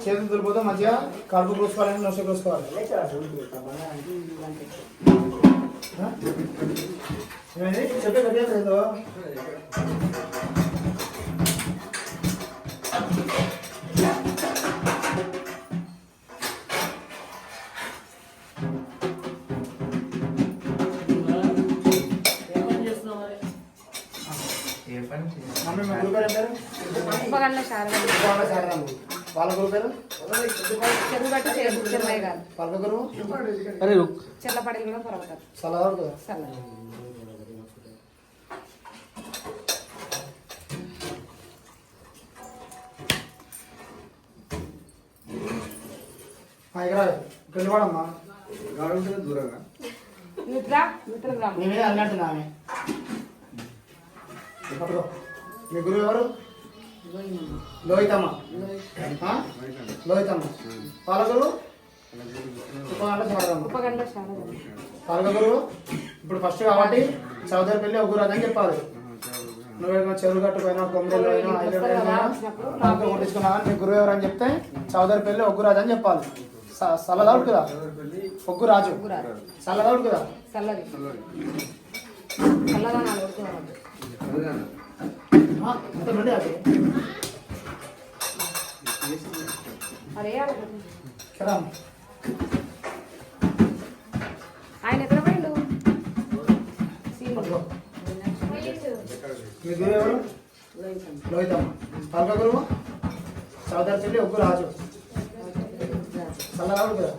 చేతులు దులిపోతే మంచిగా కడుపు కోసుకోవాలని నొస కోసుకోవాలి. చెప్పే కదా మమ్మీ మీ గురువు పేరు వాళ్ళ గురువు పేరు పలక గురువు చెల్లపడి కూడా పర్వతారు చల్లవాడు ఇక్కడ వాడమ్మా దూరంగా మీ మీద అన్నట్టు ఆమె. మీ గురువు ఎవరు? లోహితమ్మ. లోహితమ్మ. పాల గురువు పాలక గురువు. ఇప్పుడు ఫస్ట్ కాబట్టి చౌదరి పెళ్లి ఒక గురు అని చెప్పాలి. నువ్వేమో చెరువు కట్టుపోయినా కొమ్మరిలో అయినా ఐదు కొట్టించుకున్నావా మీ గురువు ఎవరు అని చెప్తే చౌదరి పెళ్లి ఒగ్గు రాజు అని చెప్పాలి. చల్లదావుడు కదా ఒగ్గు రాజు చల్లదావుడు కదా ఆయన ఎక్కడ పోయిండు? మీ గురువు ఎవరు? లోహితమ్మ. పలక గురువు చౌదరి పెళ్లి ఒగ్గు రాజు చల్లదావుడు కదా.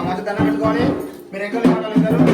మంచి దండం పెట్టుకోవాలి. మీరు ఎక్కడ మాట్లాడగలరు?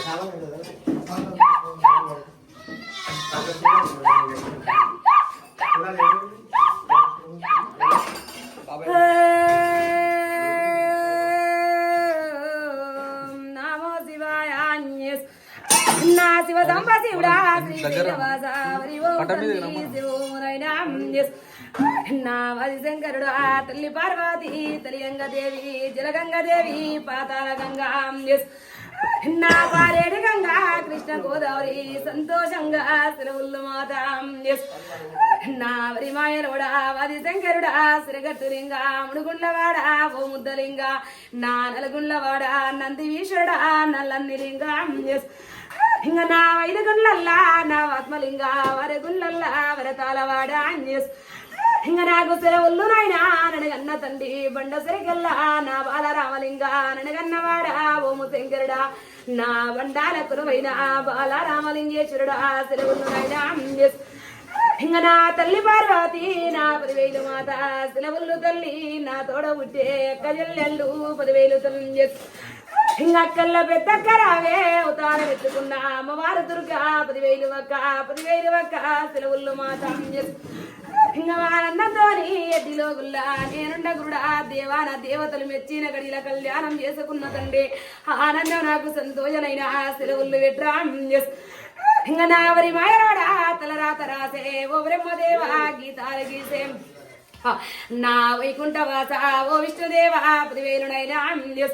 నమో శివాయ నా శివ సంబ శివుడా నామది శంకరుడు తల్లి పార్వతి తెలియంగదేవి జలగంగదేవి పాతాల గంగా నా పారేడు గంగా కృష్ణ గోదావరి సంతోషంగా శిరవుల్లు మాత నా వరి మాయలోడా వాది శంకరుడా సిరగట్టులింగా మునుగుండ్లవాడా ఓ ముద్దలింగా నా నలుగుండ్లవాడా నందివీశ్వరుడా నల్లన్నిలింగా ఇంక నా వైదగుండ్లల్లా నా ఆత్మలింగా వరగుండ్లల్లా వరతాలవాడా ఇంక నాకు సెలవుల్లు నాయనా ననగన్న తండ్రి బండ సరిగల్లా నా బాలరామలింగా ననగన్నవాడా ఓము శంకరుడా నా బండాల కురువైన బాలరామలింగేశ్వరుడా సెలవుల్లు నాయనా ఇంక నా తల్లి పార్వతి నా 10,000 మాత సెలవుల్లు తల్లి నా తోడ పుట్టే కజల్లెళ్ళు 10,000 తల్లి అక్కల్ల పెద్దక్క రావే ఉతార ఎత్తుకున్న అమ్మవారు దుర్గా 10,000 ఒక్క 10,000 ఒక్క సెలవుల్లు మాత ఆనందంతోని ఎడ్డిలో గుల్లా నేనుండ గురుడా దేవాన దేవతలు మెచ్చిన గడిల కళ్యాణం చేసుకున్న తండ్రి ఆనందం నాకు సంతోషనైన సెలవులు వెట్రా ఇంక నా వరి మాయరాడా తలరాత రాసే ఓ బ్రహ్మదేవ గీతాలు గీసే నా వైకుంఠవాస ఓ విష్ణుదేవ 10,000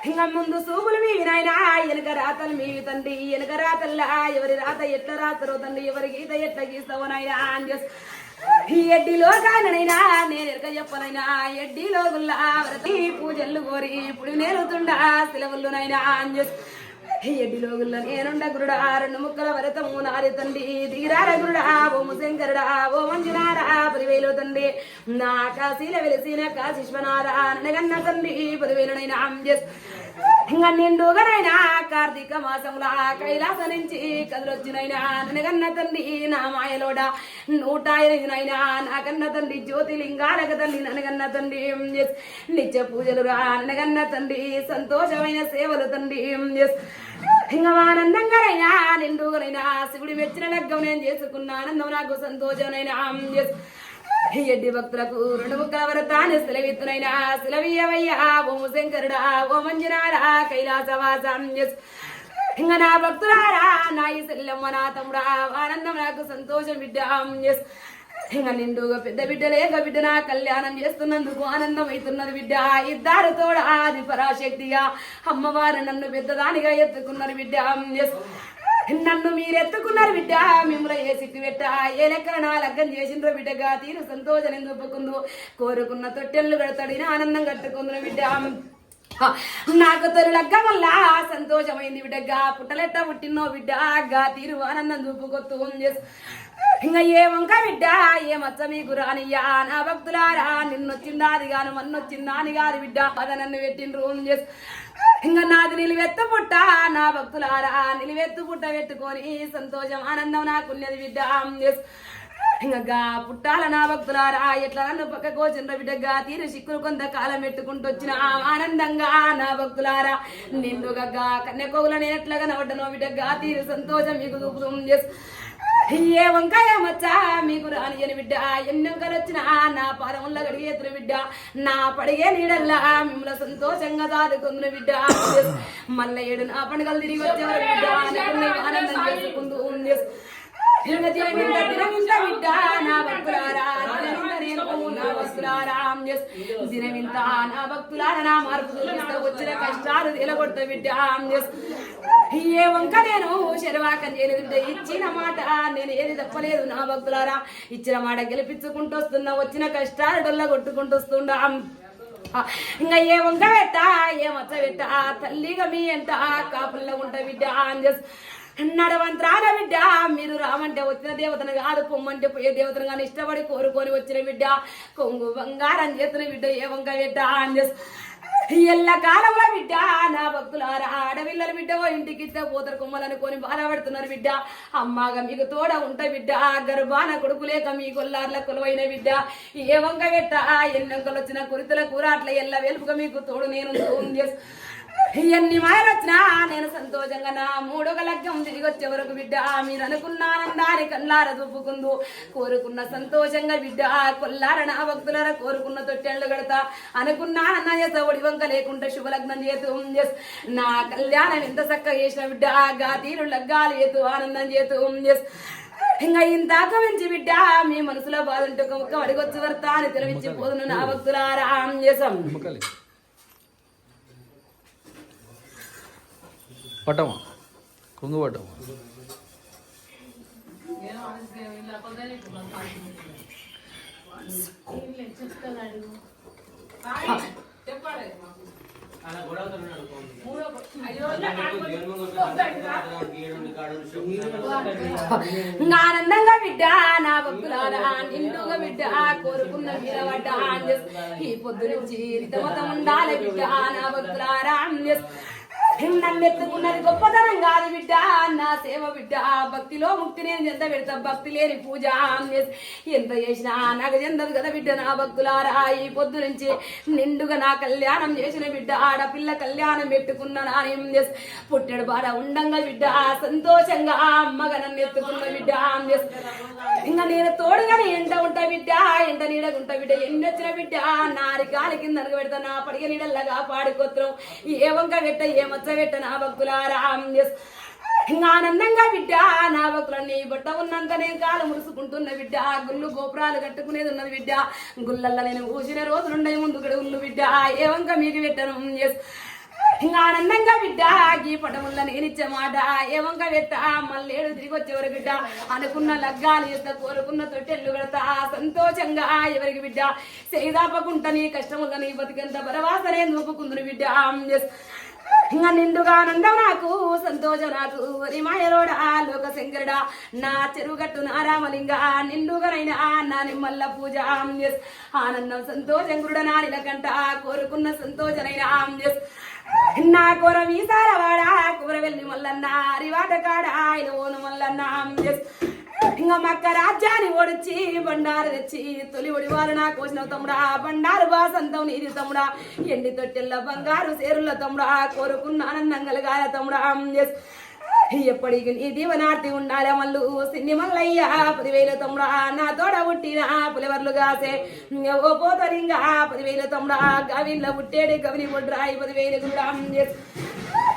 ఇంకా ముందు సూపులు మీవి నాయనా వెనక రాతలు మీవి తండ్రి వెనక రాతల్లా ఎవరి రాత ఎట్లా రాస్తారో తండ్రి ఎవరి గీత ఎట్లా గీస్తావో నాయనా ఎడ్డిలో కానైనా నేను ఎరక చెప్పనైనా ఎడ్డిలో గుల్లా పూజలు కోరి ఇప్పుడు నేరుతుండా సెలవుల్లునైనా ఎడ్డిలో గుల్ల నేనుండ గురుడా 2 ముక్కల వరతము నారి తండ్రి దిగిరార గురుడా ఓము శంకరుడా ఓ మంజునారా 10,000 తండ్రి నా కాశీల వెలిసిన కాశీశ్వనారా నగన్న తండ్రి 10,000 ఇంకా నిండుగానైనా కార్తీక మాసంలో కైలాస నుంచి కదిలొచ్చినైనా ననగన్న తండ్రి నా మాయలోడ 108 నాకన్న తండ్రి జ్యోతిలింగాలక తండ్రి ననగన్న తండ్రి నిత్య పూజలు రా ననగన్న తండ్రి సంతోషమైన సేవలు తండ్రి ఇంకా ఆనందంగానైనా నిండుగానైనా శివుడి మెచ్చిన లగ్గం నేను చేసుకున్న ఆనందం నాకు సంతోషమైనా ఎడ్డి భక్తులకు 2 ముక్కల వరతాన్ని సెలవిత్తునైనా సెలవీయవయ్యా ఓము శంకరుడా ఓ మంజునారా కైలాసవాసం ఇంకా నా భక్తులారా నా ఈ సెల్లమ్మ నా తమ్ముడా ఆనందం నాకు సంతోషం బిడ్డ ఇంకా నిండుగా పెద్ద బిడ్డ లేక బిడ్డ నా కళ్యాణం చేస్తున్నందుకు ఆనందం అవుతున్నది బిడ్డ ఇద్దరు తోడ ఆది పరాశక్తిగా అమ్మవారు నన్ను పెద్దదానిగా ఎత్తుకున్నారు బిడ్డ నన్ను మీరు ఎత్తుకున్నారు బిడ్డ మిమ్మల్ని ఏ సిక్కు పెట్ట ఏ లెక్కన నా లగ్గం చేసిండ్రో బిడ్డగా తీరు సంతోషం ఎందుకుందో కోరుకున్న తొట్టెళ్ళు పెడతాడిని ఆనందం కట్టుకుందును బిడ్డ నాకు తొలి లగ్గం వల్ల సంతోషమైంది బిడ్డగా పుట్టలెట్ట పుట్టినో బిడ్డగా తీరు ఆనందం చూపుకొత్తు ఇంకా ఏ వంక బిడ్డ ఏ మచ్చ మీకు రానియ్యా నా భక్తులారా నిన్నొచ్చిందాది గాను మన్నొచ్చిందాని కాదు బిడ్డ పద నన్ను పెట్టిండ్రు ఇంకా నాది నిలువెత్తు పుట్ట నా భక్తులారా నిలువెత్తు పుట్ట పెట్టుకొని సంతోషం ఆనందం నాకున్నది బిడ్డ ఇంకా పుట్టాల నా భక్తులారా ఎట్లా నన్ను పక్క కోచిండ్ర బిడ్డగా తీరు సిక్కులు కొంతకాలం పెట్టుకుంటూ వచ్చిన ఆనందంగా నా భక్తులారా నిండుగా కన్యకోగుల నేను ఎట్లాగా నవ్వడనో బిడ్డగా తీరు సంతోషం మీకు చూపుతుంది ఏ వంకాయ మచ్చా మీకు రానియని బిడ్డ ఎన్ని వంకలు వచ్చినా నా పాదముల్లో గడిగేతున్న బిడ్డ నా పడిగే నీడల్లా మిమ్మల్ని సంతోషంగా దాదుకుందున బిడ్డ మళ్ళీ 7 నా పండుగలు తిరిగి వచ్చేవారు బిడ్డ ఆనందం చేసుకుంటూ బిడ్డ నా భక్తులారా దినమింత నా భక్తులారా నా మార్పు చూపిస్తా వచ్చిన కష్టాలు తెలగొట్ట బిడ్డ ఏ వంక నేను శర్వాకం చేయలేదు బిడ్డ ఇచ్చిన మాట నేను ఏది తప్పలేదు నా భక్తులారా ఇచ్చిన మాట గెలిపించుకుంటూ వస్తున్నా వచ్చిన కష్టాలు డొల్ల కొట్టుకుంటూ వస్తుండా ఇంకా ఏ వంక పెట్ట ఏ మచ్చ పెట్ట తల్లిగా మీ ఎంత కాపుల్లో ఉంటా బిడ్డ నడవంతరాల బిడ్డ మీరు రామంటే వచ్చిన దేవతను కాదు పొమ్మంటే పోయే దేవతను కానీ ఇష్టపడి కోరుకొని వచ్చిన బిడ్డ కొంగు బంగారం చేతున్న బిడ్డ ఏ వంక బిడ్డ ఎల్ల కాలంలో బిడ్డ నా భక్తులారా ఆడపిల్లల బిడ్డ ఇంటికి పోతరు కొమ్మలనుకొని బాధపడుతున్నారు బిడ్డ అమ్మగా మీకు తోడ ఉంటా బిడ్డ గర్భాన కొడుకు లేక మీ కొల్లార్ల కొలువైన బిడ్డ ఏ వంక పెట్ట ఎన్నొంకలు వచ్చిన కురితల కూర అట్లా ఎల్ల వెలుపుగా మీకు తోడు నేను ఎన్ని మాయలు వచ్చినా నేను సంతోషంగా నా మూడొక లగ్గం తిరిగి వచ్చే వరకు బిడ్డ మీరు అనుకున్న ఆనందాన్ని కళ్ళార చూపుకుందు కోరుకున్న సంతోషంగా బిడ్డ కొల్లార నా భక్తులార కోరుకున్న తొట్టెళ్ళు కడతా అనుకున్న ఆనందం చేస్తా ఒడి వంక లేకుండా శుభలగ్నం చేతూ నా కళ్యాణం ఎంత చక్కగా చేసిన బిడ్డ గా తీరు లగ్గాలు చేతూ ఆనందం చేతూ ఇంకా ఇందాక మంచి బిడ్డ మీ మనసులో బాధ ఉంటే ఒక అడిగొచ్చు వర్తా అని తెలివించి పోదును నా భక్తులారా చేసాం పట్టమా కొంగు పట్టమా ఆనందంగా బిడ్డ నా భక్తులారా నిండుగా బిడ్డ కోరుకున్న వీరవడ్డ ఈ పొద్దు నుంచి రితమతం ఉండాలి బిడ్డ నా భక్తులారా నన్ను ఎత్తుకున్నది గొప్పతనం కాదు బిడ్డ నా సేవ బిడ్డ భక్తిలో ముక్తి నేను ఎంత పెడతా భక్తి లేని పూజ ఎంత చేసినా నాకు చెందదు కదా బిడ్డ నా భక్తులారా ఈ పొద్దు నుంచి నిండుగా నా కళ్యాణం చేసిన బిడ్డ ఆడపిల్ల కళ్యాణం పెట్టుకున్న నానేం పుట్టెడు బాడ ఉండంగా బిడ్డ సంతోషంగా అమ్మగా నన్ను ఎత్తుకున్న బిడ్డ ఇంకా నేను తోడుగానే ఎంట ఉంటా బిడ్డ ఎంట నీడగుంటా బిడ్డ ఎన్ని వచ్చిన బిడ్డ నారి గాలి కింద పెడతా నా పడిగ నీడల్లాగా పాడుకోత్రం ఏ వంక పెట్ట ఏమొచ్చ పెట్ట నా భక్తులారా ఆనందంగా బిడ్డ నా భక్తులన్నీ బట్ట ఉన్నంత నేను కాలు మురుసుకుంటున్న బిడ్డ గుళ్ళు గోపురాలు కట్టుకునేది ఉన్నది బిడ్డ గుళ్ళల్లో నేను ఊసిన రోజులుండే ముందు గడుగుళ్ళు బిడ్డ ఏ వంక మీకు పెట్టను ఆనందంగా బిడ్డ ఈ పటముల్లో నేనిచ్చే మాట ఏ వంక పెట్ట మళ్ళేడు తిరిగి వచ్చేవారు బిడ్డ అనుకున్న లగ్గాలు చేస్తా కోరుకున్న తొట్టెళ్ళు కడతా సంతోషంగా ఎవరికి బిడ్డ చేదాపకుంటా నీ కష్టముల నీ బతికెంత బరవాసనే నూపుకుందును బిడ్డ ఇంకా నిండుగా ఆనందం నాకు సంతోషం నాకు మాయలోడా లోక శంకరుడా నా చెరువుగట్టు నా రామలింగ నిండుగానైనా నా నిమ్మల్ల పూజ ఆనందం సంతోషం గురుడ నా నిలకంట కోరుకున్న సంతోషనైనా నా కూర మీసాలవాడా కూర వెళ్ళి మల్లన్న అరివాట కాడ ఆయన ఓను మల్లన్న ఇంకా మక్క రాజ్యాన్ని ఓడిచ్చి బండారు తెచ్చి తొలి ఒడివారు నా కోసిన తమ్ముడా బండారు బాసంతం నీది తమ్ముడా ఎండి తొట్టెల్ల బంగారు సేరుల తమ్ముడా కోరుకున్న ఆనందం కలగాల తమ్ముడా ఎప్పటికి నీ దీవనార్తి ఉండాలి మల్లు సిన్ని మల్లయ్య 10,000 తమ్ముడా నా తోడ పుట్టిన పులివర్లు కాసే ఓ పోతరింగా 10,000 తమ్ముడా గవిళ్ళ పుట్టేడు గవిని పొడ్రాయి 10,000 కూడా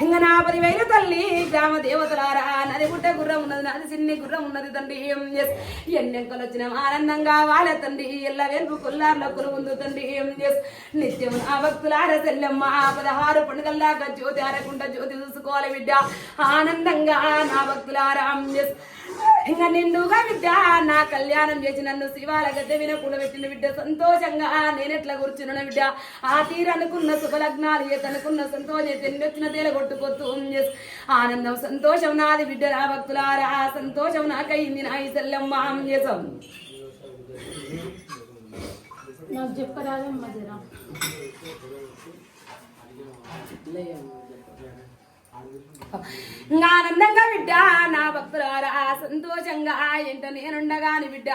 ఇంకా నా 10,000 తల్లి గ్రామ దేవతలారా నది గుట్ట గుర్రం ఉన్నది నాది సిన్ని గుర్రం ఉన్నది తండ్రి ఎన్నెంకలు వచ్చిన ఆనందంగా వాళ్ళ తండ్రి ఎల్ల వెలుపు కొల్లార్ల కొలువుందు తండ్రి నిత్యం నా భక్తులార సెల్లమ్మ 16 పండుగల్లాగా జ్యోతి ఆరకుండా జ్యోతి చూసుకోవాలి బిడ్డ ఆనందంగా నా భక్తులారా ఇంకా నిండుగా బిడ్డ నా కళ్యాణం చేసి నన్ను శివాల గద్దె వినకుండా పెట్టిన బిడ్డ సంతోషంగా నేనెట్లా కూర్చున్న బిడ్డ ఆ తీరనుకున్న శుభలగ్నాలు తనుకున్న సంతోషం తెన్నొచ్చిన తేల కొట్టుకొత్తు ఆనందం సంతోషం నాది బిడ్డ నా భక్తులారా సంతోషం నాకయింది నా ఈ సెల్లమ్మ చేసాం నాకు చెప్పరాదమ్మా జరా ఆనందంగా బిడ్డ నా భక్తులారా సంతోషంగా ఎంట నేనుండగాని బిడ్డ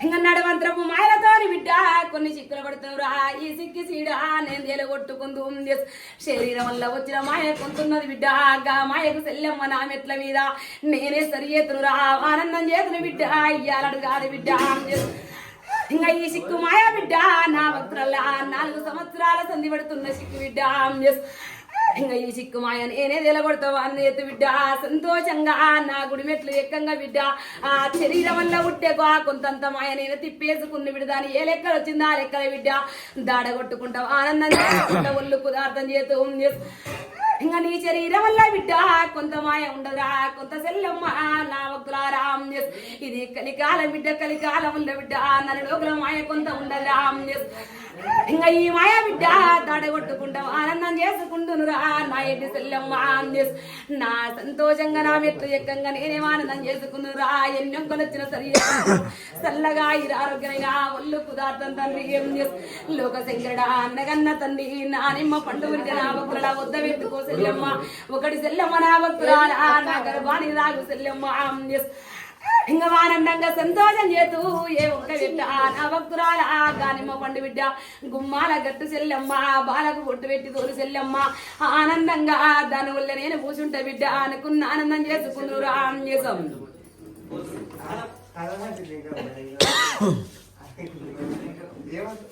ఇంకా నడవంతరపు మాయలతోని బిడ్డ కొన్ని చిక్కులు పడుతున్నా ఈ సిక్కి సీడ నేను తేలగొట్టుకుందు శరీరం వల్ల వచ్చిన మాయ కొంటున్నది బిడ్డ గా మాయకు సెల్లమ్మ నా మెట్ల మీద నేనే సరి చేతునురా ఆనందం చేతును బిడ్డ ఇయ్యాలడు కాదు బిడ్డ ఇంకా ఈ సిక్కు మాయ బిడ్డ నా భక్తులల్లా 4 సంవత్సరాల సంధి పడుతున్న సిక్కు బిడ్డ ఇంకా ఈ సిక్కు మాయ నేనే తెలగొడతావు అన్న ఎత్తు బిడ్డ సంతోషంగా నా గుడి మెట్లు ఎక్కంగా బిడ్డ ఆ శరీరం వల్ల ఉట్టేకో కొంతంత మాయ నేను తిప్పేసుకున్న బిడ్డ దాని ఏ లెక్కలు వచ్చిందా ఆ లెక్కల బిడ్డ దాడగొట్టుకుంటావు ఆనందం చేసుకుంటా ఒళ్ళు కుదార్థం చేస్తూ ఇంకా నీ శరీరం వల్ల బిడ్డ కొంత మాయ ఉండదురా కొంత సెల్లమ్మ నా భక్తులారా ఇది కలికాలం బిడ్డ కలికాలం ఉండ బిడ్డ నలుడోగుల మాయ కొంత ఉండదురా ఇంకా ఈ మాయ బిడ్డ దాడగొట్టుకుంటాం ఆనందం చేసుకుంటునురా నా ఎడ్డి సెల్లమ్మ నా సంతోషంగా నా మెట్లు ఎక్కంగా నేనేం ఆనందం చేసుకున్నారా ఎన్నొంకలు వచ్చిన సరి చల్లగా ఇది ఆరోగ్యమైనా ఒళ్ళు కుదార్థం తండ్రి లోక శంకరుడా అన్నగన్న తండ్రి నా నిమ్మ పండు నా భక్తుల వద్ద పెట్టుకో సెల్లమ్మ ఒకటి సెల్లమ్మ నా భక్తుల నా గర్భాన్ని రాగు సెల్లమ్మ ఇంకా ఆనందంగా సంతోషం చేతూ ఏ ఒక్క బిడ్డ నా భక్తురాల గానిమ్మ పండు బిడ్డ గుమ్మాల గట్టు చెల్లెమ్మ బాలకు పొట్టు పెట్టి తోలు చెల్లెమ్మ ఆనందంగా దాని వల్ల నేను కూర్చుంటా బిడ్డ అనుకున్న ఆనందం చేసుకుందరు రామ్ చేసాం ఏమంటారు